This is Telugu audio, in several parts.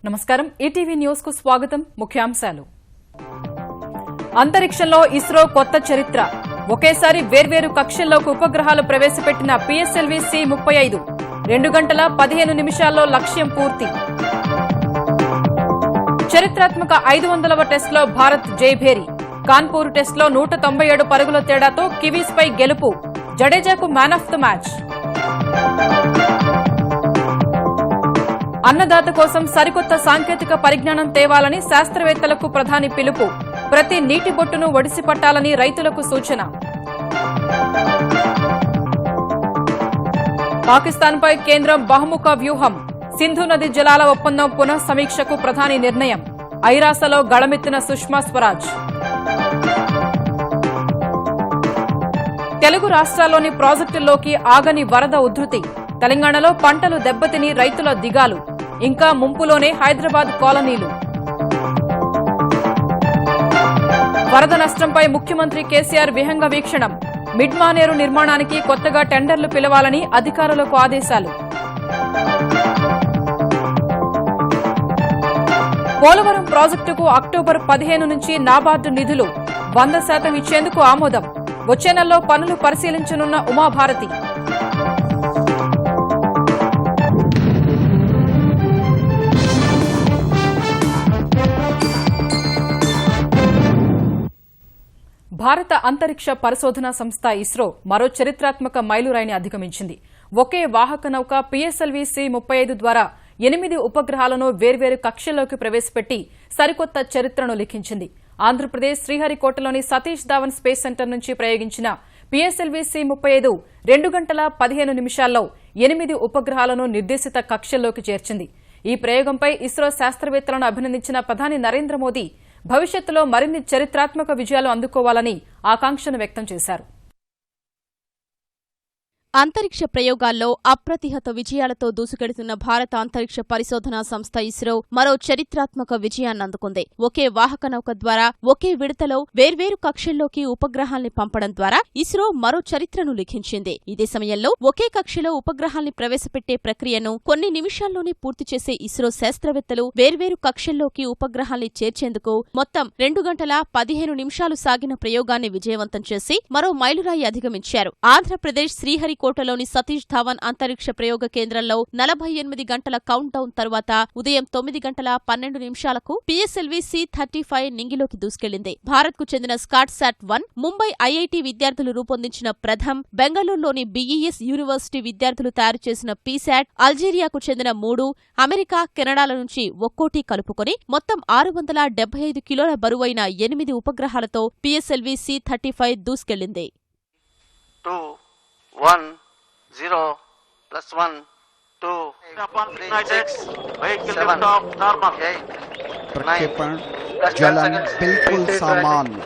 నమస్కారం ఈటీవీ న్యూస్ కు స్వాగతం ముఖ్యాంశాలు అంతరిక్షంలో ఇస్రో కొత్త చరిత్ర ఒకేసారి వేర్వేరు కక్షల్లోకి ఉపగ్రహాలు ప్రవేశపెట్టిన పిఎస్ఎల్వి C-35 2 గంటల 15 నిమిషాల్లో లక్ష్యం పూర్తి చరిత్రాత్మక 500వ టెస్టులో భారత్ జయభేరి కాన్పూర్ టెస్టులో 197 పరుగుల తేడాతో కివీస్ పై గెలుపు జడేజాకు మ్యాన్ ఆఫ్ ద మ్యాచ్ అన్నదాత కోసం సరికొత్త సాంకేతిక పరిజ్ఞానం తేవాలని శాస్త్రవేత్తలకు ప్రధాని పిలుపు ప్రతి నీటి బొట్టును ఒడిసి పట్టాలని రైతులకు సూచన పాకిస్తాన్పై కేంద్రం బహుముఖ వ్యూహం సింధు నది జలాల ఒప్పందం పునః సమీక్షకు ప్రధాని నిర్ణయం ఐరాసలో గళమెత్తిన సుష్మా స్వరాజ్ తెలుగు రాష్ట్రాల్లోని ప్రాజెక్టుల్లోకి ఆగని వరద ఉధృతి తెలంగాణలో పంటలు దెబ్బతిని రైతుల దిగాలు ఇంకా ముంపులోనే హైదరాబాద్ కాలనీలు వరద నష్టంపై ముఖ్యమంత్రి కేసీఆర్ విహంగ వీక్షణం మిడ్ మానేరు నిర్మాణానికి కొత్తగా టెండర్లు పిలవాలని అధికారులకు ఆదేశాలు పోలవరం ప్రాజెక్టుకు అక్టోబర్ 15 నుంచి నాబార్డు నిధులు 100% ఇచ్చేందుకు ఆమోదం వచ్చే నెలలో పనులు పరిశీలించనున్న ఉమాభారతి భారత అంతరిక్ష పరిశోధనా సంస్థ ఇస్రో మరో చరిత్రాత్మక మైలురాయిని అధిగమించింది ఒకే వాహక నౌక పిఎస్ఎల్వి C-35 ద్వారా 8 ఉపగ్రహాలను వేర్వేరు కక్షల్లోకి ప్రవేశపెట్టి సరికొత్త చరిత్రను లిఖించింది ఆంధ్రప్రదేశ్ శ్రీహరికోటలోని సతీష్ ధావన్ స్పేస్ సెంటర్ నుంచి ప్రయోగించిన పిఎస్ఎల్వి C-35 2 గంటల 15 నిమిషాల్లో 8 ఉపగ్రహాలను నిర్దేశిత కక్షల్లోకి చేర్చింది ఈ ప్రయోగంపై ఇస్రో శాస్త్రవేత్తలను అభినందించిన ప్రధాని నరేంద్ర మోదీ భవిష్యత్తులో మరిన్ని చరిత్రాత్మక విజయాలు అందుకోవాలని ఆకాంక్షను వ్యక్తం చేశారు అంతరిక్ష ప్రయోగాల్లో అప్రతిహత విజయాలతో దూసుకెడుతున్న భారత అంతరిక్ష పరిశోధనా సంస్థ ఇస్రో మరో చరిత్రాత్మక విజయాన్ని అందుకుంది ఒకే వాహక నౌక ద్వారా ఒకే విడతలో వేర్వేరు కక్షల్లోకి ఉపగ్రహాల్ని పంపడం ద్వారా ఇస్రో మరో చరిత్రను లిఖించింది ఇదే సమయంలో ఒకే కక్షలో ఉపగ్రహాల్ని ప్రవేశపెట్టే ప్రక్రియను కొన్ని నిమిషాల్లోనే పూర్తి చేసే ఇస్రో శాస్త్రవేత్తలు వేర్వేరు కక్షల్లోకి ఉపగ్రహాల్ని చేర్చేందుకు మొత్తం 2 గంటల 15 నిమిషాలు సాగిన ప్రయోగాన్ని విజయవంతం చేసి మరో మైలురాయి అధిగమించారు ఆంధ్రప్రదేశ్ శ్రీహరికోటలోని సతీష్ ధావన్ అంతరిక్ష ప్రయోగ కేంద్రంలో 48 గంటల కౌంట్ డౌన్ తరువాత ఉదయం 9 గంటల 12 నిమిషాలకు పిఎస్ఎల్వి C-35 నింగిలోకి దూసుకెళ్లింది భారత్ కు చెందిన SCATSAT-1 ముంబై ఐఐటి విద్యార్థులు రూపొందించిన ప్రథమ్ బెంగళూరులోని BES యూనివర్సిటీ విద్యార్థులు తయారు చేసిన PSAT అల్జీరియాకు చెందిన 3 అమెరికా కెనడాల నుంచి ఒక్కోటి కలుపుకొని మొత్తం 675 కిలోల బరువైన 8 ఉపగ్రహాలతో పిఎస్ఎల్వి C-35 దూసుకెళ్లింది 1 0 plus 1 2 3 6 vehicle lift off normal 8 प्रक्षेपण जलन बिल्कुल सामान्य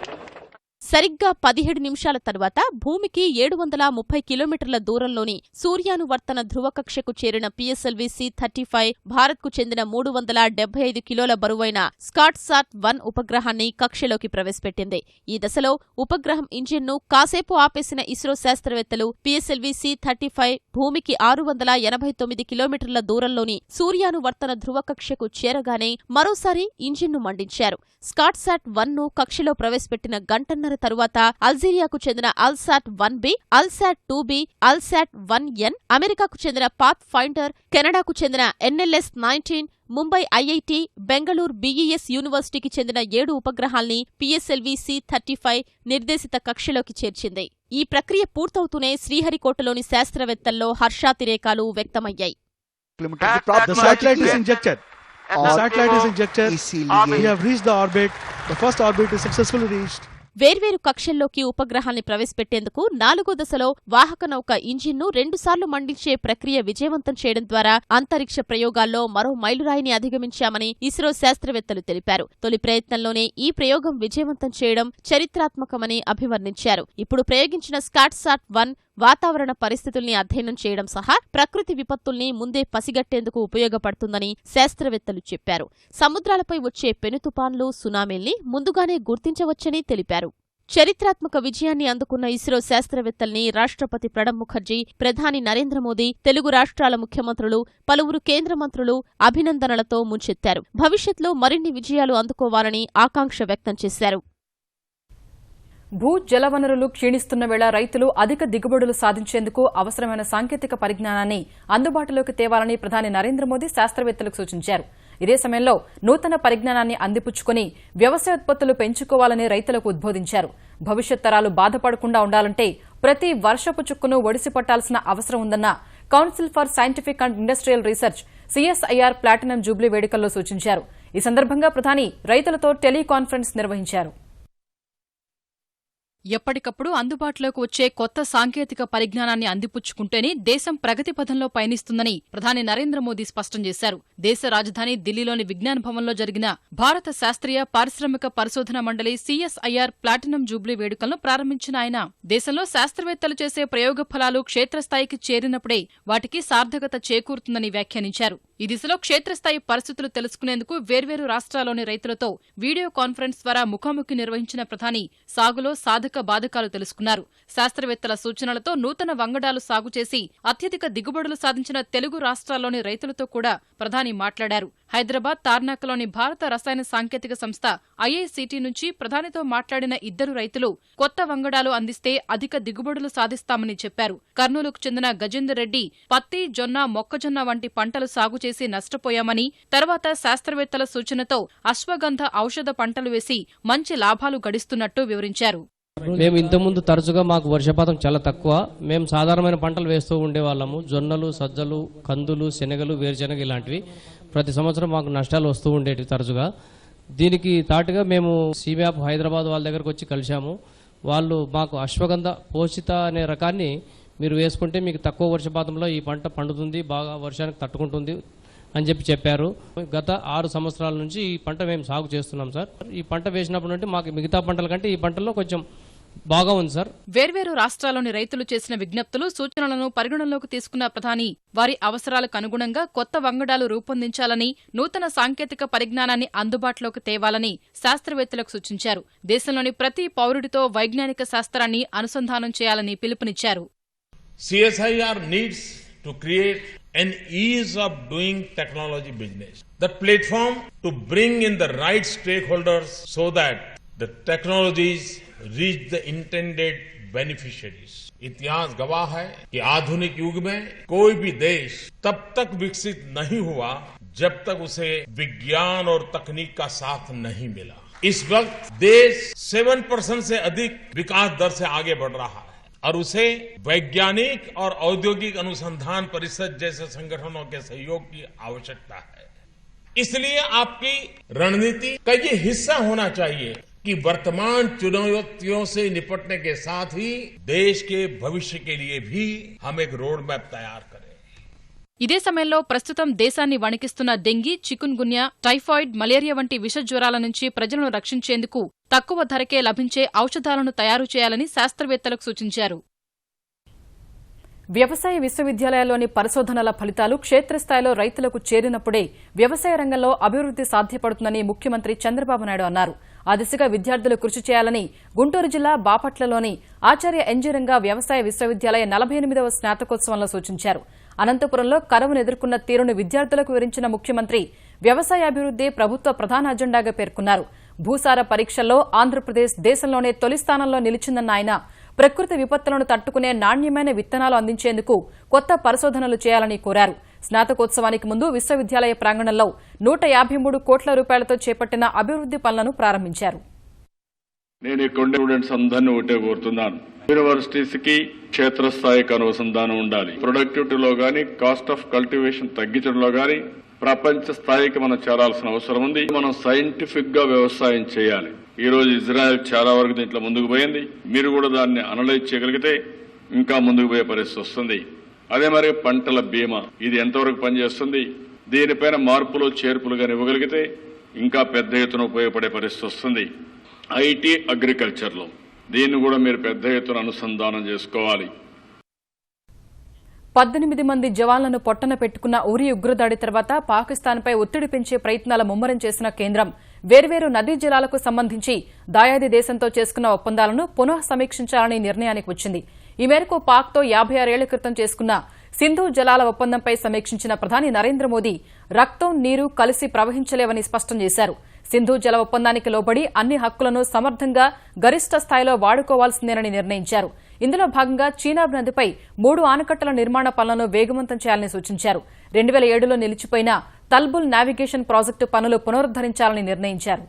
సరిగ్గా 17 నిమిషాల తర్వాత భూమికి 730 కిలోమీటర్ల దూరంలోని సూర్యానువర్తన ధ్రువకక్షకు చేరిన పిఎస్ఎల్వి C-35 భారత్కు చెందిన 375 కిలోల బరువైన SCATSAT-1 ఉపగ్రహాన్ని కక్షలోకి ప్రవేశపెట్టింది ఈ దశలో ఉపగ్రహం ఇంజిన్ను కాసేపు ఆపేసిన ఇస్రో శాస్త్రవేత్తలు పిఎస్ఎల్వి C-35 భూమికి 689 కిలోమీటర్ల దూరంలోని సూర్యానువర్తన ధ్రువకక్షకు చేరగానే మరోసారి ఇంజిన్ను మండించారు SCATSAT-1ను కక్షలో ప్రవేశపెట్టిన గంటన్నర తరువాత అల్జీరియాకు చెందిన ALSAT-1B, ALSAT-2B, ALSAT-1N, అమెరికాకు చెందిన పాత్ ఫైండర్, కెనడాకు చెందిన NLS-19, Mumbai IIT, Bengaluru BES యూనివర్సిటీకి చెందిన 7 ఉపగ్రహాల్ని పిఎస్ఎల్వి C-35 నిర్దేశిత కక్షలోకి చేర్చింది ఈ ప్రక్రియ పూర్తవుతూనే శ్రీహరికోటలోని శాస్త్రవేత్తల్లో హర్షాతిరేకాలు వ్యక్తమయ్యాయి The satellite is injected. We have reached the orbit. The first orbit is successfully reached. వేర్వేరు కక్షల్లోకి ఉపగ్రహాల్ని ప్రవేశపెట్టేందుకు 4వ దశలో వాహక నౌక ఇంజిన్ను 2 సార్లు మండించే ప్రక్రియ విజయవంతం చేయడం ద్వారా అంతరిక్ష ప్రయోగాల్లో మరో మైలురాయిని అధిగమించామని ఇస్రో శాస్త్రవేత్తలు తెలిపారు తొలి ప్రయత్నంలోనే ఈ ప్రయోగం విజయవంతం చేయడం చరిత్రాత్మకమని అభివర్ణించారు ఇప్పుడు ప్రయోగించిన SCATSAT-1 వాతావరణ పరిస్థితుల్ని అధ్యయనం చేయడం సహా ప్రకృతి విపత్తుల్ని ముందే పసిగట్టేందుకు ఉపయోగపడుతుందని శాస్త్రవేత్తలు చెప్పారు సముద్రాలపై వచ్చే పెను తుపాన్లు సునామీల్ని ముందుగానే గుర్తించవచ్చని తెలిపారు చరిత్రాత్మక విజయాన్ని అందుకున్న ఇస్రో శాస్త్రవేత్తల్ని రాష్ట్రపతి ప్రణబ్ ముఖర్జీ, ప్రధాని నరేంద్ర మోదీ, తెలుగు రాష్ట్రాల ముఖ్యమంత్రులు, పలువురు కేంద్ర మంత్రులు అభినందనలతో ముంచెత్తారు. భవిష్యత్తులో మరిన్ని విజయాలు అందుకోవాలని ఆకాంక్ష వ్యక్తం చేశారు. భూ జలవనరులు క్షీణిస్తున్న వేళ రైతులు అధిక దిగుబడులు సాధించేందుకు అవసరమైన సాంకేతిక పరిజ్ఞానాన్ని అందుబాటులోకి తేవాలని ప్రధాని నరేంద్ర మోదీ శాస్త్రవేత్తలకు సూచించారు. ఇదే సమయంలో నూతన పరిజ్ఞానాన్ని అందిపుచ్చుకుని వ్యవసాయోత్పత్తులు పెంచుకోవాలని రైతులకు ఉద్బోధించారు. భవిష్యత్ తరాలు బాధపడకుండా ఉండాలంటే ప్రతి వర్షపు చుక్కను ఒడిసి పట్టాల్సిన అవసరం ఉందన్న council for scientific and industrial research CSIR platinum Jubilee వేడుకల్లో సూచించారు. ఈ సందర్భంగా ప్రధాని రైతులతో టెలికాన్ఫరెన్స్ నిర్వహించారు. ఎప్పటికప్పుడు అందుబాటులోకి వచ్చే కొత్త సాంకేతిక పరిజ్ఞానాన్ని అందిపుచ్చుకుంటేనే దేశం ప్రగతి పథంలో పయనిస్తుందని ప్రధాని నరేంద్ర మోదీ స్పష్టం చేశారు. దేశ రాజధాని ఢిల్లీలోని విజ్ఞాన్ భవన్లో జరిగిన భారత శాస్త్రీయ పారిశ్రామిక పరిశోధన మండలి CSIR ప్లాటినం జూబ్లీ వేడుకలను ప్రారంభించిన ఆయన దేశంలో శాస్త్రవేత్తలు చేసే ప్రయోగ ఫలాలు క్షేత్రస్థాయికి చేరినప్పుడే వాటికి సార్థకత చేకూరుతుందని వ్యాఖ్యానించారు. ఈ దిశలో క్షేత్రస్థాయి పరిస్థితులు తెలుసుకునేందుకు వేర్వేరు రాష్ట్రాల్లోని రైతులతో వీడియో కాన్ఫరెన్స్ ద్వారా ముఖాముఖి నిర్వహించిన ప్రధాని సాగులో సాధక బాధకాలు తెలుసుకున్నారు. శాస్త్రవేత్తల సూచనలతో నూతన వంగడాలు సాగు చేసి అత్యధిక దిగుబడులు సాధించిన తెలుగు రాష్ట్రాల్లోని రైతులతో కూడా ప్రధాని మాట్లాడారు. హైదరాబాద్ తార్నాకలోని భారత రసాయన సాంకేతిక సంస్థ IICT నుంచి ప్రధానితో మాట్లాడిన ఇద్దరు రైతులు కొత్త వంగడాలు అందిస్తే అధిక దిగుబడులు సాధిస్తామని చెప్పారు. కర్నూలుకు చెందిన గజేందర్ రెడ్డి పత్తి, జొన్న, మొక్కజొన్న వంటి పంటలు సాగు చేసి నష్టపోయామని, తర్వాత శాస్త్రవేత్తల సూచనతో అశ్వగంధ ఔషధ పంటలు వేసి మంచి లాభాలు గడిస్తున్నట్టు వివరించారు. మేము ఇంతకుముందు తరచుగా మాకు వర్షపాతం చాలా తక్కువ. మేము సాధారణమైన పంటలు వేస్తూ ఉండేవాళ్ళము. జొన్నలు, సజ్జలు, కందులు, శనగలు, వేరుశనగ ఇలాంటివి. ప్రతి సంవత్సరం మాకు నష్టాలు వస్తూ ఉండేవి తరచుగా. దీనికి తాటుగా మేము CMAP హైదరాబాద్ వాళ్ళ దగ్గరకు వచ్చి కలిశాము. వాళ్ళు మాకు అశ్వగంధ పోషిత అనే రకాన్ని మీరు వేసుకుంటే మీకు తక్కువ వర్షపాతంలో ఈ పంట పండుతుంది, బాగా వర్షానికి తట్టుకుంటుంది అని చెప్పారు. గత 6 సంవత్సరాల నుంచి ఈ పంట మేము సాగు చేస్తున్నాం సార్. ఈ పంట వేసినప్పుడు అంటే మాకు మిగతా పంటల కంటే ఈ పంటల్లో కొంచెం బాగా ఉంది సార్. వేర్వేరు రాష్ట్రాల్లోని రైతులు చేసిన విజ్ఞప్తులు, సూచనలను పరిగణనలోకి తీసుకున్న ప్రధాని వారి అవసరాలకు అనుగుణంగా కొత్త వంగడాలు రూపొందించాలని, నూతన సాంకేతిక పరిజ్ఞానాన్ని అందుబాటులోకి తేవాలని శాస్త్రవేత్తలకు సూచించారు. దేశంలోని ప్రతి పౌరుడితో వైజ్ఞానిక శాస్త్రాన్ని అనుసంధానం చేయాలని పిలుపునిచ్చారు. CSIR needs to create an ease of doing technology business. The platform to bring in the right stakeholders so that the technologies reach the intended beneficiaries. इतिहास गवाह है कि आधुनिक युग में कोई भी देश तब तक विकसित नहीं हुआ जब तक उसे विज्ञान और तकनीक का साथ नहीं मिला. इस वक्त देश 7% से अधिक विकास दर से आगे बढ़ रहा है और उसे वैज्ञानिक और औद्योगिक अनुसंधान परिषद जैसे संगठनों के सहयोग की आवश्यकता है. इसलिए आपकी रणनीति का ये हिस्सा होना चाहिए कि वर्तमान चुनौतियों से निपटने के साथ ही देश के भविष्य के लिए भी हम एक रोड मैप तैयार करें. ఇదే సమయంలో ప్రస్తుతం దేశాన్ని వణికిస్తున్న డెంగీ, చికున్ గున్యా, టైఫాయిడ్, మలేరియా వంటి విష జ్వరాల నుంచి ప్రజలను రక్షించేందుకు తక్కువ ధరకే లభించే ఔషధాలను తయారు చేయాలని శాస్త్రవేత్తలకు సూచించారు. వ్యవసాయ విశ్వవిద్యాలయాల్లోని పరిశోధనల ఫలితాలు క్షేత్రస్థాయిలో రైతులకు చేరినప్పుడే వ్యవసాయ రంగంలో అభివృద్ది సాధ్యపడుతుందని ముఖ్యమంత్రి చంద్రబాబు నాయుడు అన్నారు. ఆ దిశగా విద్యార్థులు కృషి చేయాలని గుంటూరు జిల్లా బాపట్లలోని ఆచార్య ఎన్జీ రంగా వ్యవసాయ విశ్వవిద్యాలయ 48వ స్నాతకోత్సవంలో సూచించారు. అనంతపురంలో కరువును ఎదుర్కొన్న తీరును విద్యార్థులకు వివరించిన ముఖ్యమంత్రి వ్యవసాయాభివృద్దే ప్రభుత్వ ప్రధాన అజెండాగా పేర్కొన్నారు. భూసార పరీక్షల్లో ఆంధ్రప్రదేశ్ దేశంలోనే తొలి స్థానంలో నిలిచిందన్న ఆయన ప్రకృతి విపత్తులను తట్టుకునే నాణ్యమైన విత్తనాలు అందించేందుకు కొత్త పరిశోధనలు చేయాలని కోరారు. స్నాతకోత్సవానికి ముందు విశ్వవిద్యాలయ ప్రాంగణంలో 153 కోట్ల రూపాయలతో చేపట్టిన అభివృద్ది పనులను ప్రారంభించారు. నేను ఇక్కడ స్టూడెంట్స్ అందరినీ ఒకటే కోరుతున్నాను. యూనివర్సిటీస్ కి క్షేత్రస్థాయికి అనుసంధానం ఉండాలి. ప్రొడక్టివిటీలో గానీ, కాస్ట్ ఆఫ్ కల్టివేషన్ తగ్గించడంలో గానీ ప్రపంచ స్థాయికి మనం చేరాల్సిన అవసరం ఉంది. మనం సైంటిఫిక్ గా వ్యవసాయం చేయాలి. ఈ రోజు ఇజ్రాయెల్ చాలా వరకు దీంట్లో ముందుకు పోయింది. మీరు కూడా దాన్ని అనలైజ్ చేయగలిగితే ఇంకా ముందుకు పోయే పరిస్థితి వస్తుంది. అదే మరి పంటల బీమా ఇది ఎంతవరకు పనిచేస్తుంది, దీనిపైన మార్పులు చేర్పులు కానీ ఇవ్వగలిగితే ఇంకా పెద్ద ఎత్తున ఉపయోగపడే పరిస్థితి వస్తుంది. IT అగ్రికల్చర్లో దీన్ని కూడా మీరు పెద్ద ఎత్తున అనుసంధానం చేసుకోవాలి. 18 మంది జవాన్లను పొట్టన పెట్టుకున్న ఉరి ఉగ్రదాడి తర్వాత పాకిస్తాన్పై ఒత్తిడి పెంచే ప్రయత్నాల ముమ్మరం చేసిన కేంద్రం వేర్వేరు నదీ జలాలకు సంబంధించి దాయాది దేశంతో చేసుకున్న ఒప్పందాలను పునః సమీక్షించాలని నిర్ణయానికి వచ్చింది. ఈ మేరకు పాక్తో 56 ఏళ్ల క్రితం చేసుకున్న సింధు జలాల ఒప్పందంపై సమీక్షించిన ప్రధాని నరేంద్ర మోదీ రక్తం నీరు కలిసి ప్రవహించలేవని స్పష్టం చేశారు. సింధు జల ఒప్పందానికి లోబడి అన్ని హక్కులను సమర్థంగా గరిష్ట స్థాయిలో వాడుకోవాల్సిందేనని నిర్ణయించారు. ఇందులో భాగంగా చీనాబ్ నదిపై 3 ఆనకట్టల నిర్మాణ పనులను వేగవంతం చేయాలని సూచించారు. 2007లో నిలిచిపోయిన తల్బుల్ నావిగేషన్ ప్రాజెక్టు పనులు పునరుద్దరించాలని నిర్ణయించారు.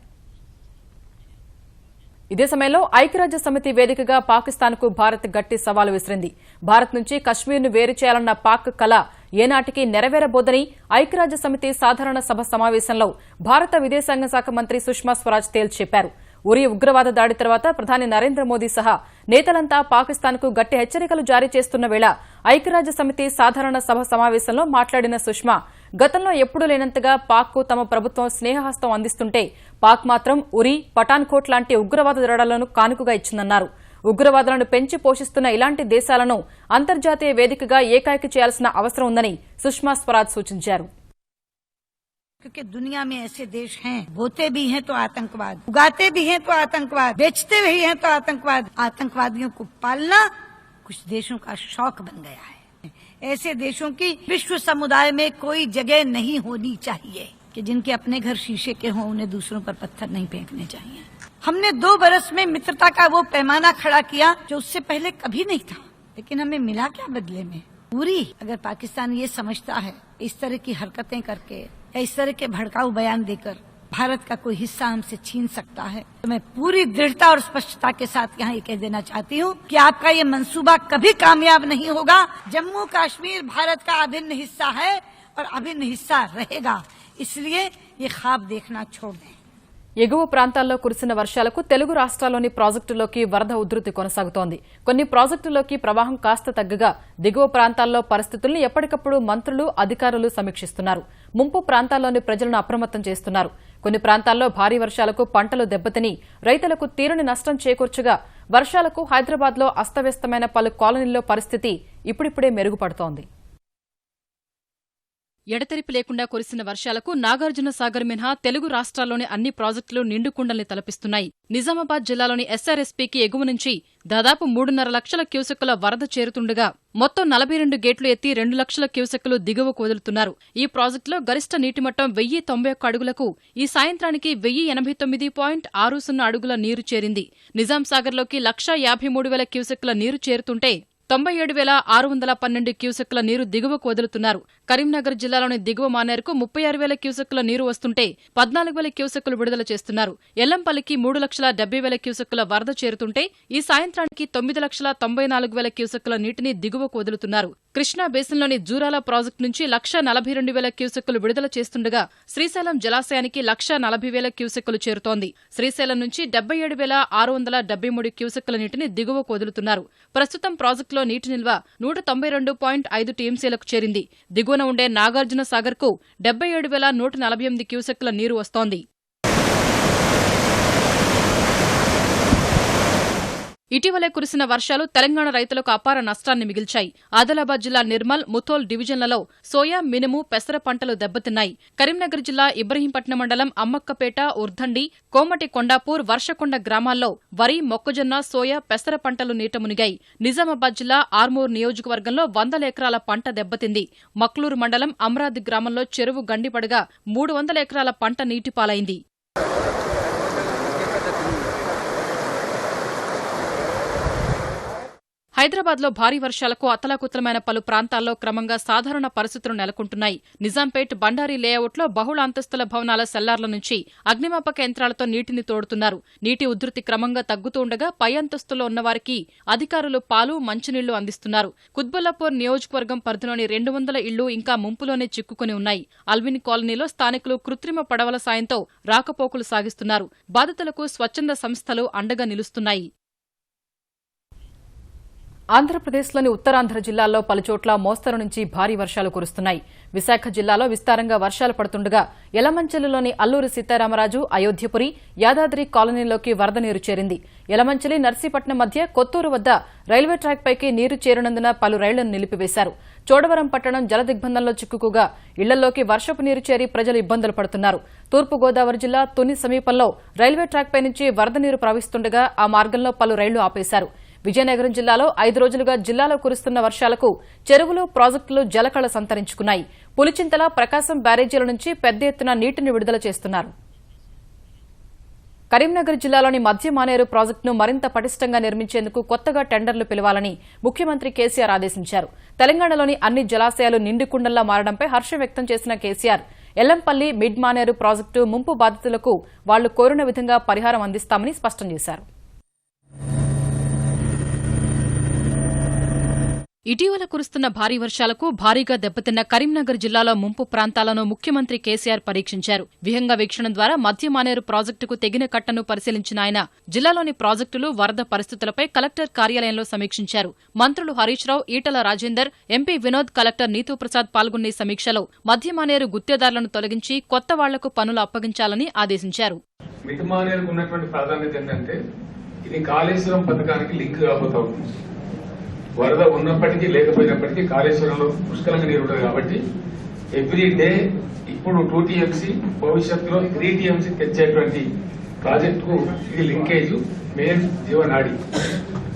ఇదే సమయంలో ఐక్యరాజ్య సమితి వేదికగా పాకిస్తాన్కు భారత్ గట్టి సవాలు విసిరింది. భారత్ నుంచి కశ్మీర్ను వేరు చేయాలన్న పాక్ కల ఏనాటికి నెరవేరబోదని ఐక్యరాజ్య సమితి సాధారణ సభ సమావేశంలో భారత విదేశాంగ శాఖ మంత్రి సుష్మా స్వరాజ్ తేల్చి చెప్పారు. ఉరి ఉగ్రవాద దాడి తర్వాత ప్రధాని నరేంద్ర మోదీ సహా నేతలంతా పాకిస్తాన్కు గట్టి హెచ్చరికలు జారీ చేస్తున్న వేళ ఐక్యరాజ్య సమితి సాధారణ సభ సమావేశంలో మాట్లాడిన సుష్మా గతంలో ఎప్పుడూ లేనంతగా పాక్కు తమ ప్రభుత్వం స్నేహహస్తం అందిస్తుంటే పాక్ మాత్రం ఉరి, పఠాన్కోట్ లాంటి ఉగ్రవాద దడాలను కానుకగా ఇచ్చిందన్నారు. ఉగ్రవాదులను పెంచి పోషిస్తున్న ఇలాంటి దేశాలను అంతర్జాతీయ వేదికగా ఏకాకి చేయాల్సిన అవసరం ఉందని సుష్మా స్వరాజ్ సూచించారు. क्योंकि दुनिया में ऐसे देश हैं, बोते भी हैं तो आतंकवाद, उगाते भी हैं तो आतंकवाद, बेचते भी हैं तो आतंकवाद। आतंकवादियों को पालना कुछ देशों का शौक बन गया है। ऐसे देशों की विश्व समुदाय में कोई जगह नहीं होनी चाहिए कि जिनके अपने घर शीशे के हों, उन्हें दूसरों पर पत्थर नहीं फेंकने चाहिए। हमने 2 बरस में मित्रता का वो पैमाना खड़ा किया जो उससे पहले कभी नहीं था, लेकिन हमें मिला क्या बदले में? पूरी अगर पाकिस्तान ये समझता है इस तरह की हरकतें करके या इस तरह के भड़काऊ बयान देकर भारत का कोई हिस्सा हमसे छीन सकता है, तो मैं पूरी दृढ़ता और स्पष्टता के साथ यहाँ ये कह देना चाहती हूँ कि आपका ये मंसूबा कभी कामयाब नहीं होगा। जम्मू कश्मीर भारत का अभिन्न हिस्सा है और अभिन्न हिस्सा रहेगा, इसलिए ये ख्वाब देखना छोड़ दें। ఎగువ ప్రాంతాల్లో కురిసిన వర్షాలకు తెలుగు రాష్ట్రాల్లోని ప్రాజెక్టుల్లోకి వరద ఉధృతి కొనసాగుతోంది. కొన్ని ప్రాజెక్టుల్లోకి ప్రవాహం కాస్త తగ్గగా దిగువ ప్రాంతాల్లో పరిస్థితుల్ని ఎప్పటికప్పుడు మంత్రులు, అధికారులు సమీక్షిస్తున్నారు. ముంపు ప్రాంతాల్లోని ప్రజలను అప్రమత్తం చేస్తున్నారు. కొన్ని ప్రాంతాల్లో భారీ వర్షాలకు పంటలు దెబ్బతిని రైతులకు తీరని నష్టం చేకూర్చగా వర్షాలకు హైదరాబాద్లో అస్తవ్యస్తమైన పలు కాలనీల్లో పరిస్థితి ఇప్పుడిప్పుడే మెరుగుపడుతోంది. ఎడతెరిపి లేకుండా కురిసిన వర్షాలకు నాగార్జున సాగర్ మినహా తెలుగు రాష్ట్రాల్లోని అన్ని ప్రాజెక్టులు నిండుకుండల్ని తలపిస్తున్నాయి. నిజామాబాద్ జిల్లాలోని ఎస్ఆర్ఎస్పీకి ఎగువ నుంచి దాదాపు 3.5 లక్షల క్యూసెక్కుల వరద చేరుతుండగా మొత్తం 42 గేట్లు ఎత్తి 2 లక్షల క్యూసెక్కులు దిగువకు వదులుతున్నారు. ఈ ప్రాజెక్టులో గరిష్ట నీటిమట్టం 1091 అడుగులకు ఈ సాయంత్రానికి 1089.60 అడుగుల నీరు చేరింది. నిజాం సాగర్లోకి 1,53,000 క్యూసెక్కుల నీరు చేరుతుంటే 97,612 క్యూసెక్కుల నీరు దిగువకు వదులుతున్నారు. కరీంనగర్ జిల్లాలోని దిగువ మానేరుకు 36,000 క్యూసెక్కుల నీరు వస్తుంటే 14,000 క్యూసెక్కులు విడుదల చేస్తున్నారు. ఎల్లంపల్లికి 3,70,000 క్యూసెక్కుల వరద చేరుతుంటే ఈ సాయంత్రానికి 9,94,000 క్యూసెక్కుల నీటిని దిగువకు వదులుతున్నారు. కృష్ణా బేసిన్లోని జూరాల ప్రాజెక్టు నుంచి 1,42,000 క్యూసెక్కులు విడుదల చేస్తుండగా శ్రీశైలం జలాశయానికి 1,40,000 క్యూసెక్కులు చేరుతోంది. శ్రీశైలం నుంచి 77,673 క్యూసెక్కుల నీటిని దిగువకు వదులుతున్నారు. ప్రస్తుతం ప్రాజెక్టులో నీటి నిల్వ 192.5 టీఎంసీలకు చేరింది. దిగువన ఉండే నాగార్జున సాగర్కు 77,148 క్యూసెక్కుల నీరు వస్తోంది. ఇటీవలే కురిసిన వర్షాలు తెలంగాణ రైతులకు అపార నష్టాన్ని మిగిల్చాయి. ఆదిలాబాద్ జిల్లా నిర్మల్, ముథోల్ డివిజన్లలో సోయా, మినుము, పెసర పంటలు దెబ్బతిన్నాయి. కరీంనగర్ జిల్లా ఇబ్రహీంపట్నం మండలం అమ్మక్కపేట, ఉర్దండి, కోమటి కొండాపూర్, వర్షకొండ గ్రామాల్లో వరి, మొక్కజొన్న, సోయా, పెసర పంటలు నీట మునిగాయి. నిజామాబాద్ జిల్లా ఆర్మూర్ నియోజకవర్గంలో 100 ఎకరాల పంట దెబ్బతింది. మక్లూరు మండలం అమరాద్ గ్రామంలో చెరువు గండిపడగా 300 ఎకరాల పంట నీటిపాలైంది. హైదరాబాద్లో భారీ వర్షాలకు అతలాకుతలమైన పలు ప్రాంతాల్లో క్రమంగా సాధారణ పరిస్థితులు నెలకొంటున్నాయి. నిజాంపేట్, బండారీ లేఅవుట్లో బహుళ అంతస్తుల భవనాల సెల్లార్ల నుంచి అగ్నిమాపక యంత్రాలతో నీటిని తోడుతున్నారు. నీటి ఉధృతి క్రమంగా తగ్గుతూ ఉండగా పై అంతస్తుల్లో ఉన్నవారికి అధికారులు పాలు, మంచినీళ్లు అందిస్తున్నారు. కుత్బుల్లాపూర్ నియోజకవర్గం పరిధిలోని 200 ఇళ్లు ఇంకా ముంపులోనే చిక్కుకుని ఉన్నాయి. అల్విన్ కాలనీలో స్థానికులు కృత్రిమ పడవల సాయంతో రాకపోకలు సాగిస్తున్నారు. బాధితులకు స్వచ్ఛంద సంస్థలు అండగా నిలుస్తున్నాయి. ఆంధ్రప్రదేశ్లోని ఉత్తరాంధ్ర జిల్లాల్లో పలుచోట్ల మోస్తరు నుంచి భారీ వర్షాలు కురుస్తున్నాయి. విశాఖ జిల్లాలో విస్తారంగా వర్షాలు పడుతుండగా యలమంచిలిలోని అల్లూరి సీతారామరాజు, అయోధ్యపురి, యాదాద్రి కాలనీలోకి వరద నీరు చేరింది. యలమంచిలి, నర్సీపట్నం మధ్య కొత్తూరు వద్ద రైల్వే ట్రాక్ పైకి నీరు చేరినందున పలు రైళ్లను నిలిపివేశారు. చోడవరం పట్టణం జలదిగ్బంధంలో చిక్కుకుగా ఇళ్లలోకి వర్షపు నీరు చేరి ప్రజలు ఇబ్బందులు పడుతున్నారు. తూర్పు గోదావరి జిల్లా తుని సమీపంలో రైల్వే ట్రాక్పై నుంచి వరద నీరు ప్రవహిస్తుండగా ఆ మార్గంలో పలు రైళ్లు ఆపేశారు. విజయనగరం జిల్లాలో 5 రోజులుగా జిల్లాలో కురుస్తున్న వర్షాలకు చెరువులు, ప్రాజెక్టులు జలకళ సంతరించుకున్నాయి. పులిచింతల, ప్రకాశం బ్యారేజీల నుంచి పెద్ద ఎత్తున నీటిని విడుదల చేస్తున్నారు. కరీంనగర్ జిల్లాలోని మధ్య మానేరు ప్రాజెక్టును మరింత పటిష్టంగా నిర్మించేందుకు కొత్తగా టెండర్లు పిలవాలని ముఖ్యమంత్రి కేసీఆర్ ఆదేశించారు. తెలంగాణలోని అన్ని జలాశయాలు నిండుకుండల్లా మారడంపై హర్షం వ్యక్తం చేసిన కేసీఆర్ ఎల్లంపల్లి, మిడ్ మానేరు ప్రాజెక్టు ముంపు బాధితులకు వాళ్లు కోరిన విధంగా పరిహారం అందిస్తామని స్పష్టం చేశారు. ఇటీవల కురుస్తున్న భారీ వర్షాలకు భారీగా దెబ్బతిన్న కరీంనగర్ జిల్లాలో ముంపు ప్రాంతాలను ముఖ్యమంత్రి కేసీఆర్ పరీక్షించారు. విహంగ వీక్షణం ద్వారా మధ్య మానేరు ప్రాజెక్టుకు తెగిన కట్టను పరిశీలించిన ఆయన జిల్లాలోని ప్రాజెక్టులు, వరద పరిస్థితులపై కలెక్టర్ కార్యాలయంలో సమీక్షించారు. మంత్రులు హరీష్ రావు, ఈటల రాజేందర్, ఎంపీ వినోద్, కలెక్టర్ నీతూ ప్రసాద్ పాల్గొన్న ఈ సమీక్షలో మధ్య మానేరు గుత్తేదారులను తొలగించి కొత్త వాళ్లకు పనులు అప్పగించాలని ఆదేశించారు. మిడ్మానేరుకు ఉన్నటువంటి ప్రాధాన్యత ఏంటంటే ఇది కాళేశ్వరం పథకానికి లింక్ కాబోతా ఉంది. వరద ఉన్నప్పటికీ లేకపోయినప్పటికీ కాళేశ్వరంలో పుష్కలంగా నీరు ఉంటుంది కాబట్టి ఎవ్రీ డే ఇప్పుడు 2 TMC భవిష్యత్తులో 3 TMC తెచ్చేటువంటి ప్రాజెక్టుకు ఇది లింకేజ్, మెయిన్ జీవనాడి.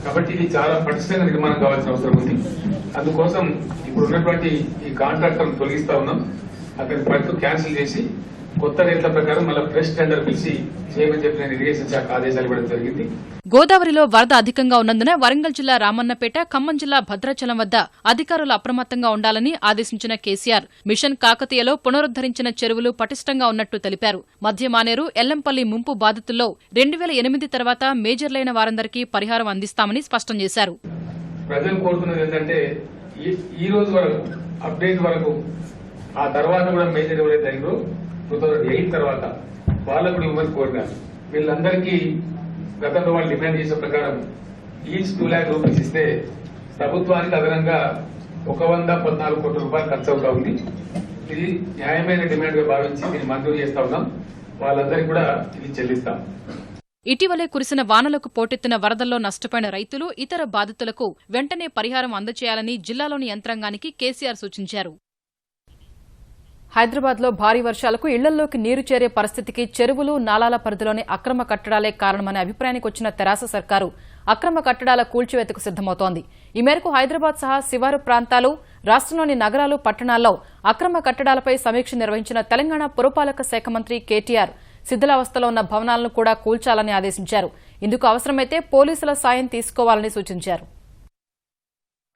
కాబట్టి ఇది చాలా పటిష్టంగా నిర్మాణం కావాల్సిన అవసరం ఉంది. అందుకోసం ఇప్పుడు ఉన్నటువంటి ఈ కాంట్రాక్టర్ను తొలగిస్తా ఉన్నాం. అతని పట్టు క్యాన్సిల్ చేసి కొత్త రేట్ల ప్రకారం మళ్ళీ ఫ్రెష్ టెండర్ పిలిచి చేయమని చెప్పిన ఇరిగేషన్ శాఖ ఆదేశాలు ఇవ్వడం జరిగింది. గోదావరిలో వరద అధికంగా ఉన్నందున వరంగల్ జిల్లా రామన్నపేట, ఖమ్మం జిల్లా భద్రాచలం వద్ద అధికారులు అప్రమత్తంగా ఉండాలని ఆదేశించిన కేసీఆర్ మిషన్ కాకతీయలో పునరుద్దరించిన చెరువులు పటిష్టంగా ఉన్నట్టు తెలిపారు. మధ్య మానేరు, ఎల్లంపల్లి ముంపు బాధితుల్లో 2008 తర్వాత మేజర్లైన వారందరికీ పరిహారం అందిస్తామని స్పష్టం చేశారు. ప్రజలు కోరుతున్నది ఏంటంటే ఈ రోజు వరకు అప్డేట్ వరకు, ఆ తర్వాత కూడా మేజర్ ఎవరైతే జరిగిందో 2008 తర్వాత వాళ్ళకు కూడా ఇవ్వమని కోరినారు. వీళ్ళందరికీ గతంలో వాళ్ళు డిమాండ్ చేసిన ప్రకారం ఈచ్ 2 lakh రూపీస్ ఇస్తే ప్రభుత్వానికి అదనంగా 114 కోట్ల రూపాయలు ఖర్చు అవుతా ఉంది. ఇది న్యాయమైన డిమాండ్ గా భావించి దీన్ని మంజూరు చేస్తా ఉన్నాం. వాళ్ళందరికీ కూడా ఇది చెల్లిస్తాం. ఇటీవలే కురిసిన వానలకు పోటెత్తిన వరదల్లో నష్టపోయిన రైతులు, ఇతర బాధితులకు వెంటనే పరిహారం అందజేయాలని జిల్లాలోని యంత్రాంగానికి కేసీఆర్ సూచించారు. హైదరాబాద్లో భారీ వర్షాలకు ఇళ్లల్లోకి నీరు చేరే పరిస్థితికి చెరువులు, నాలాల పరిధిలోని అక్రమ కట్టడాలే కారణమనే అభిప్రాయానికి వచ్చిన తెరాస సర్కారు అక్రమ కట్టడాల కూల్చివేతకు సిద్దమవుతోంది. ఈ మేరకు హైదరాబాద్ సహా శివారు ప్రాంతాలు, రాష్ట్రంలోని నగరాలు, పట్టణాల్లో అక్రమ కట్టడాలపై సమీక్ష నిర్వహించిన తెలంగాణ పురపాలక శాఖ మంత్రి కేటీఆర్ శిథిలావస్థలో ఉన్న భవనాలను కూడా కూల్చాలని ఆదేశించారు. ఇందుకు అవసరమైతే పోలీసుల సాయం తీసుకోవాలని సూచించారు.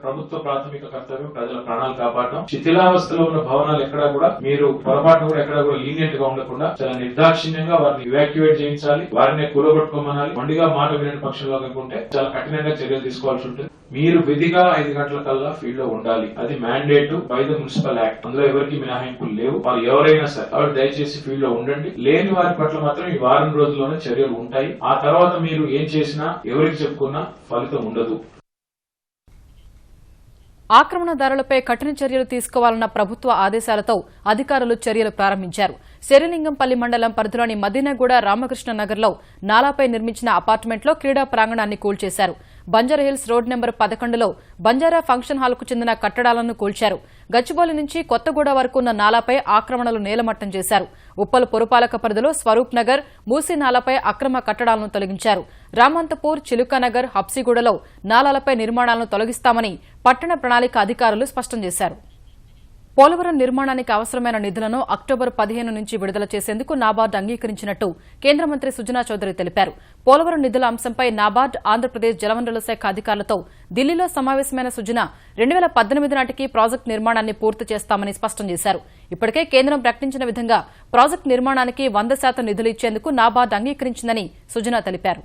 ప్రభుత్వ ప్రాథమిక కర్తవ్యం ప్రజల ప్రాణాలు కాపాడడం. శిథిలావస్థలో ఉన్న భవనాలు ఎక్కడా కూడా మీరు పొరపాటు కూడా ఎక్కడా కూడా లీనియంట్ గా ఉండకుండా చాలా నిర్దాక్షిణ్యంగా వారిని ఇవాక్యువేట్ చేయించాలి, వారిని కూలగొట్టుకోమనాలి. మొండిగా మాట వినని పక్షంలో కనుకుంటే చాలా కఠినంగా చర్యలు తీసుకోవాల్సి ఉంటుంది. మీరు విధిగా 5 గంటల కల్లా ఫీల్డ్ లో ఉండాలి. అది mandate by the municipal act. అందులో ఎవరికి మినహాయింపులు లేవు. వారు ఎవరైనా సరే వాళ్ళు దయచేసి ఫీల్డ్ లో ఉండండి. లేని వారి పట్ల మాత్రం ఈ వారం రోజుల్లోనే చర్యలు ఉంటాయి. ఆ తర్వాత మీరు ఏం చేసినా ఎవరికి చెప్పుకున్నా ఫలితం ఉండదు. ఆక్రమణదారులపై కఠిన చర్యలు తీసుకోవాలన్న ప్రభుత్వ ఆదేశాలతో అధికారులు చర్యలు ప్రారంభించారు. శేరిలింగంపల్లి మండలం పరిధిలోని మదీనాగూడ, రామకృష్ణ నగర్లో నాలాపై నిర్మించిన అపార్ట్మెంట్లో క్రీడా ప్రాంగణాన్ని కూల్చేశారు. బంజారాహిల్స్ రోడ్ నెంబర్ 11లో బంజారా ఫంక్షన్ హాల్కు చెందిన కట్టడాలను కూల్చారు. గచ్చిబౌలి నుంచి కొత్తగూడ వరకు ఉన్న నాలాపై ఆక్రమణలు నేలమట్టం చేశారు. ఉప్పల్ పురపాలక పరిధిలో స్వరూప్ నగర్, మూసీ నాలాపై అక్రమ కట్టడాలను తొలగించారు. రామంతపూర్, చిలుకానగర్, హబ్సిగూడలో నాలాలపై నిర్మాణాలను తొలగిస్తామని పట్టణ ప్రణాళిక అధికారులు స్పష్టం చేశారు. పోలవరం నిర్మాణానికి అవసరమైన నిధులను అక్టోబర్ 15 నుంచి విడుదల చేసేందుకు నాబార్డు అంగీకరించినట్టు కేంద్ర మంత్రి సుజనా చౌదరి తెలిపారు. పోలవరం నిధుల అంశంపై నాబార్డు, ఆంధ్రప్రదేశ్ జలవనరుల శాఖ అధికారులతో ఢిల్లీలో సమావేశమైన సుజనా 2018 నాటికి ప్రాజెక్టు నిర్మాణాన్ని పూర్తి చేస్తామని స్పష్టం చేశారు. ఇప్పటికే కేంద్రం ప్రకటించిన విధంగా ప్రాజెక్టు నిర్మాణానికి 100% నిధులు ఇచ్చేందుకు నాబార్డు అంగీకరించిందని సుజనా తెలిపారు.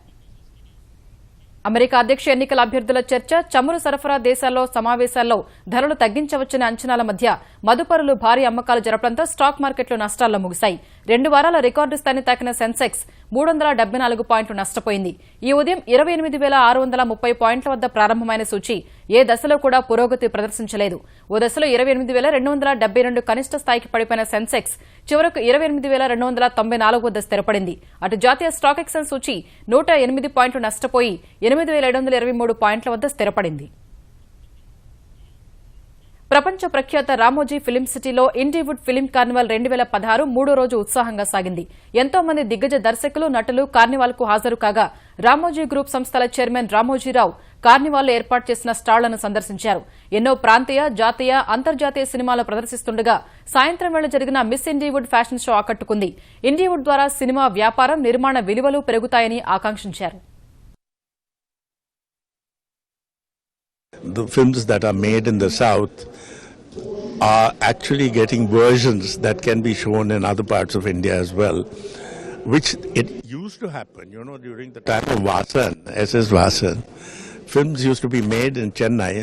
అమెరికా అధ్యక్ష ఎన్నికల అభ్యర్థుల చర్చ, చమురు సరఫరా దేశాల్లో సమావేశాల్లో ధరలు తగ్గించవచ్చనే అంచనాల మధ్య మదుపరులు భారీ అమ్మకాలు జరపడంతో స్టాక్ మార్కెట్లు నష్టాల్లో ముగిశాయి. 2 వారాల రికార్డు స్థాయిని తాకిన సెన్సెక్స్ 374 పాయింట్లు నష్టపోయింది. ఈ ఉదయం 28,630 పాయింట్ల వద్ద ప్రారంభమైన సూచీ ఏ దశలో కూడా పురోగతి ప్రదర్శించలేదు. ఓ దశలో 28,272 కనిష్ట స్థాయికి పడిపోయిన సెన్సెక్స్ చివరకు 28,294 వద్ద స్థిరపడింది. అటు జాతీయ స్టాక్ ఎక్స్చేంజ్ సూచీ 108 పాయింట్లు నష్టపోయి 8,723 పాయింట్ల వద్ద స్థిరపడింది. ప్రపంచ ప్రఖ్యాత రామోజీ ఫిలిం సిటీలో ఇండీవుడ్ ఫిలిం కార్నివాల్ 2016 మూడో రోజు ఉత్సాహంగా సాగింది. ఎంతో మంది దిగ్గజ దర్శకులు, నటులు కార్నివాల్ కు హాజరు కాగా రామోజీ గ్రూప్ సంస్థల చైర్మన్ రామోజీరావు కార్నివాల్లో ఏర్పాటు చేసిన స్టాళ్లను సందర్శించారు. ఎన్నో ప్రాంతీయ, జాతీయ, అంతర్జాతీయ సినిమాలు ప్రదర్శిస్తుండగా సాయంత్రం వేళ జరిగిన మిస్ ఇండీవుడ్ ఫ్యాషన్ షో ఆకట్టుకుంది. ఇండీవుడ్ ద్వారా సినిమా వ్యాపారం, నిర్మాణ విలువలు పెరుగుతాయని ఆకాంక్షించారు. The films that are made in the South are actually getting versions that can be shown in other parts of India as well, which it used to happen, during the time of Vasan, SS Vasan. Films used to be made in Chennai,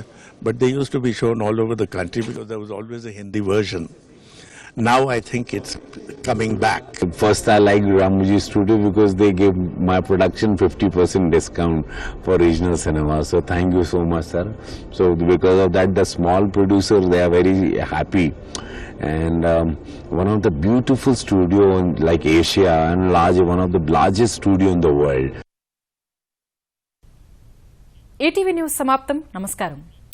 but they used to be shown all over the country because there was always a Hindi version. Now I think it's coming back. First, I like Ramoji Studio because they gave my production 50% discount for regional cinema. So thank you so much, sir. So because of that, the small producers, they are very happy. And one of the beautiful studio in like Asia and one of the largest studio in the world. ETV News సమాప్తం. నమస్కారం.